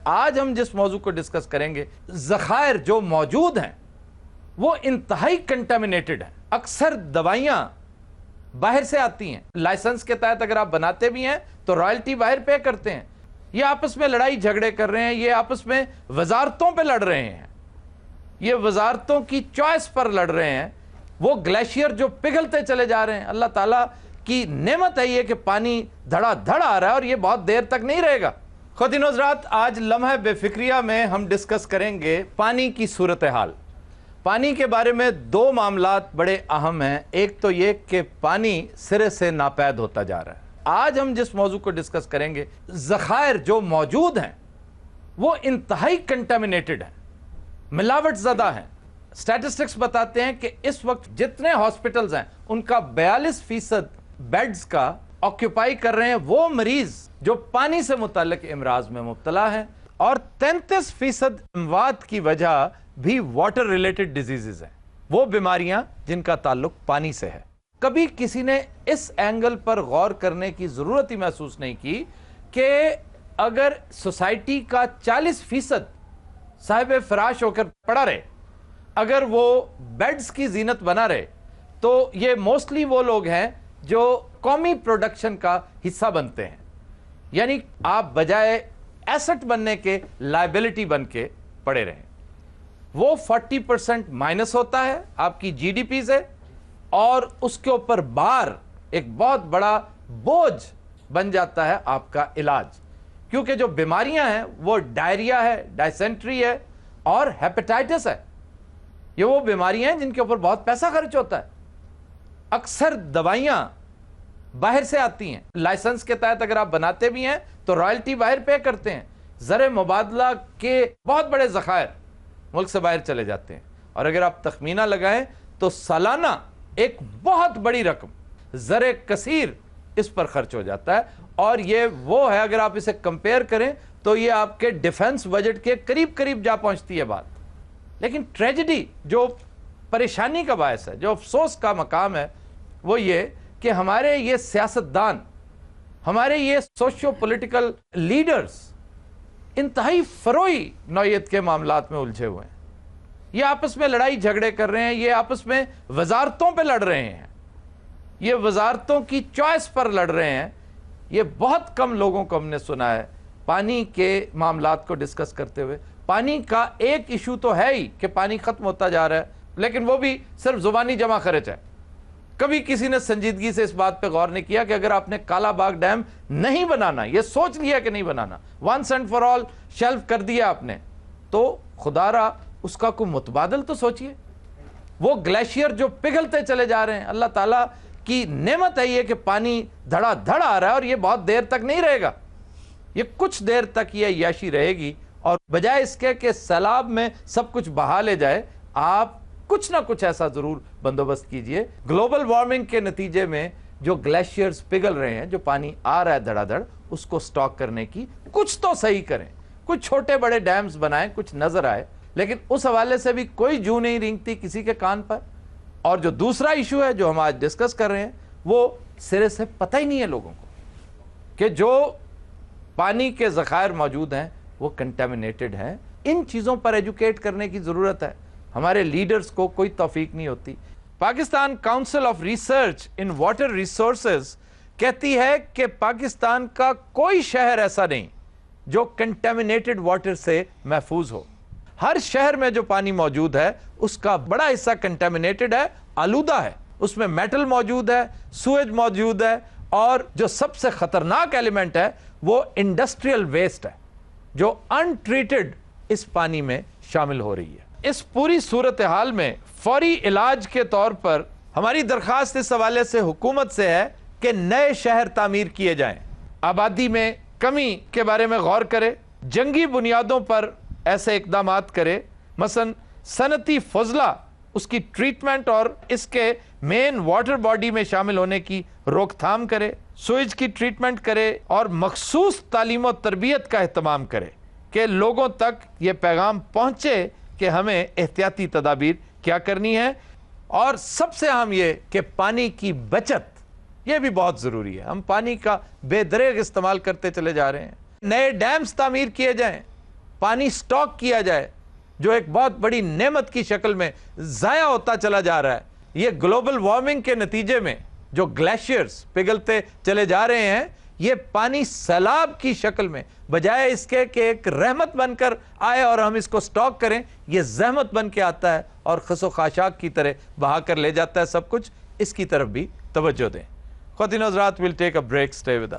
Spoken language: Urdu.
آج ہم جس موضوع کو ڈسکس کریں گے، ذخائر جو موجود ہیں وہ انتہائی کنٹامینیٹڈ ہیں۔ اکثر دوائیاں باہر سے آتی ہیں، لائسنس کے تحت اگر آپ بناتے بھی ہیں تو رائلٹی باہر پے کرتے ہیں۔ یہ آپس میں لڑائی جھگڑے کر رہے ہیں، یہ آپس میں وزارتوں پہ لڑ رہے ہیں، یہ وزارتوں کی چوائس پر لڑ رہے ہیں۔ وہ گلیشیئر جو پگھلتے چلے جا رہے ہیں، اللہ تعالیٰ کی نعمت ہے یہ کہ پانی دھڑا دھڑ آ رہا ہے اور یہ بہت دیر تک نہیں رہے گا۔ خواتین و حضرات، آج لمحہ بے فکریہ میں ہم ڈسکس کریں گے پانی کی صورتحال۔ پانی کے بارے میں دو معاملات بڑے اہم ہیں۔ ایک تو یہ کہ پانی سرے سے ناپید ہوتا جا رہا ہے۔ آج ہم جس موضوع کو ڈسکس کریں گے، ذخائر جو موجود ہیں وہ انتہائی کنٹامینیٹڈ ہیں، ملاوٹ زدہ ہیں۔ سٹیٹسٹکس بتاتے ہیں کہ اس وقت جتنے ہاسپٹلز ہیں ان کا 42% بیڈز کا آکیوپائی کر رہے ہیں وہ مریض جو پانی سے متعلق امراض میں مبتلا ہیں، اور 33% اموات کی وجہ بھی واٹر ریلیٹڈ ڈیزیزز ہیں، وہ بیماریاں جن کا تعلق پانی سے ہے۔ کبھی کسی نے اس اینگل پر غور کرنے کی ضرورت ہی محسوس نہیں کی کہ اگر سوسائٹی کا 40% صاحب فراش ہو کر پڑا رہے، اگر وہ بیڈز کی زینت بنا رہے، تو یہ موسٹلی وہ لوگ ہیں جو قومی پروڈکشن کا حصہ بنتے ہیں۔ یعنی آپ بجائے ایسٹ بننے کے لائبلٹی بن کے پڑے رہیں۔ وہ 40% مائنس ہوتا ہے آپ کی جی ڈی پی سے، اور اس کے اوپر بار ایک بہت بڑا بوجھ بن جاتا ہے آپ کا علاج، کیونکہ جو بیماریاں ہیں وہ ڈائریا ہے، ڈائسینٹری ہے اور ہیپیٹائٹس ہے۔ یہ وہ بیماریاں ہیں جن کے اوپر بہت پیسہ خرچ ہوتا ہے۔ اکثر دوائیاں باہر سے آتی ہیں، لائسنس کے تحت اگر آپ بناتے بھی ہیں تو رائلٹی باہر پے کرتے ہیں۔ زر مبادلہ کے بہت بڑے ذخائر ملک سے باہر چلے جاتے ہیں، اور اگر آپ تخمینہ لگائیں تو سالانہ ایک بہت بڑی رقم زر کثیر اس پر خرچ ہو جاتا ہے، اور یہ وہ ہے اگر آپ اسے کمپیئر کریں تو یہ آپ کے ڈیفنس بجٹ کے قریب قریب جا پہنچتی ہے بات۔ لیکن ٹریجڈی جو پریشانی کا باعث ہے، جو افسوس کا مقام ہے، وہ یہ کہ ہمارے یہ سیاستدان، ہمارے یہ سوشیو پولیٹیکل لیڈرز انتہائی فروئی نوعیت کے معاملات میں الجھے ہوئے ہیں۔ یہ آپس میں لڑائی جھگڑے کر رہے ہیں، یہ آپس میں وزارتوں پہ لڑ رہے ہیں، یہ وزارتوں کی چوائس پر لڑ رہے ہیں۔ یہ بہت کم لوگوں کو ہم نے سنا ہے پانی کے معاملات کو ڈسکس کرتے ہوئے۔ پانی کا ایک ایشو تو ہے ہی کہ پانی ختم ہوتا جا رہا ہے، لیکن وہ بھی صرف زبانی جمع خرچ ہے۔ کبھی کسی نے سنجیدگی سے اس بات پہ غور نہیں کیا کہ اگر آپ نے کالا باغ ڈیم نہیں بنانا، یہ سوچ لیا کہ نہیں بنانا، once and for all shelf کر دیا آپ نے، تو خدا را اس کا کوئی متبادل تو سوچئے۔ وہ گلیشیئر جو پگھلتے چلے جا رہے ہیں، اللہ تعالیٰ کی نعمت ہے یہ کہ پانی دھڑا دھڑ آ رہا ہے اور یہ بہت دیر تک نہیں رہے گا، یہ کچھ دیر تک یہ عیاشی رہے گی، اور بجائے اس کے کہ سیلاب میں سب کچھ بہا لے جائے، آپ کچھ نہ کچھ ایسا ضرور بندوبست کیجئے۔ گلوبل وارمنگ کے نتیجے میں جو گلیشیئرز پگھل رہے ہیں، جو پانی آ رہا ہے دھڑا دھڑ، اس کو سٹاک کرنے کی کچھ تو صحیح کریں، کچھ چھوٹے بڑے ڈیمز بنائیں، کچھ نظر آئے، لیکن اس حوالے سے بھی کوئی جو نہیں رینگتی کسی کے کان پر۔ اور جو دوسرا ایشو ہے جو ہم آج ڈسکس کر رہے ہیں، وہ سرے سے پتہ ہی نہیں ہے لوگوں کو کہ جو پانی کے ذخائر موجود ہیں وہ کنٹامینیٹڈ ہیں۔ ان چیزوں پر ایجوکیٹ کرنے کی ضرورت ہے، ہمارے لیڈرز کو کوئی توفیق نہیں ہوتی۔ Pakistan council of research in water resources کہتی ہے کہ پاکستان کا کوئی شہر ایسا نہیں جو کنٹامینیٹڈ واٹر سے محفوظ ہو۔ ہر شہر میں جو پانی موجود ہے اس کا بڑا حصہ کنٹامینیٹڈ ہے، آلودہ ہے، اس میں میٹل موجود ہے، سویج موجود ہے، اور جو سب سے خطرناک ایلیمنٹ ہے وہ انڈسٹریل ویسٹ ہے جو ان ٹریٹڈ اس پانی میں شامل ہو رہی ہے۔ اس پوری صورتحال میں فوری علاج کے طور پر ہماری درخواست اس حوالے سے حکومت سے ہے کہ نئے شہر تعمیر کیے جائیں، آبادی میں کمی کے بارے میں غور کرے، جنگی بنیادوں پر ایسے اقدامات کرے، مثلا صنعتی فضلہ اس کی ٹریٹمنٹ اور اس کے مین واٹر باڈی میں شامل ہونے کی روک تھام کرے، سوئج کی ٹریٹمنٹ کرے، اور مخصوص تعلیم و تربیت کا اہتمام کرے کہ لوگوں تک یہ پیغام پہنچے کہ ہمیں احتیاطی تدابیر کیا کرنی ہے۔ اور سب سے اہم یہ کہ پانی کی بچت یہ بھی بہت ضروری ہے۔ ہم پانی کا بے دریغ استعمال کرتے چلے جا رہے ہیں۔ نئے ڈیمز تعمیر کیے جائیں، پانی سٹاک کیا جائے جو ایک بہت بڑی نعمت کی شکل میں ضائع ہوتا چلا جا رہا ہے. یہ گلوبل وارمنگ کے نتیجے میں جو گلیشیئرز پگھلتے چلے جا رہے ہیں یہ پانی سیلاب کی شکل میں بجائے اس کے کہ ایک رحمت بن کر آئے اور ہم اس کو سٹاک کریں یہ زحمت بن کے آتا ہے اور خس و خاشاک کی طرح بہا کر لے جاتا ہے سب کچھ. اس کی طرف بھی توجہ دیں. خواتین و حضرات, we'll take a break, stay with us.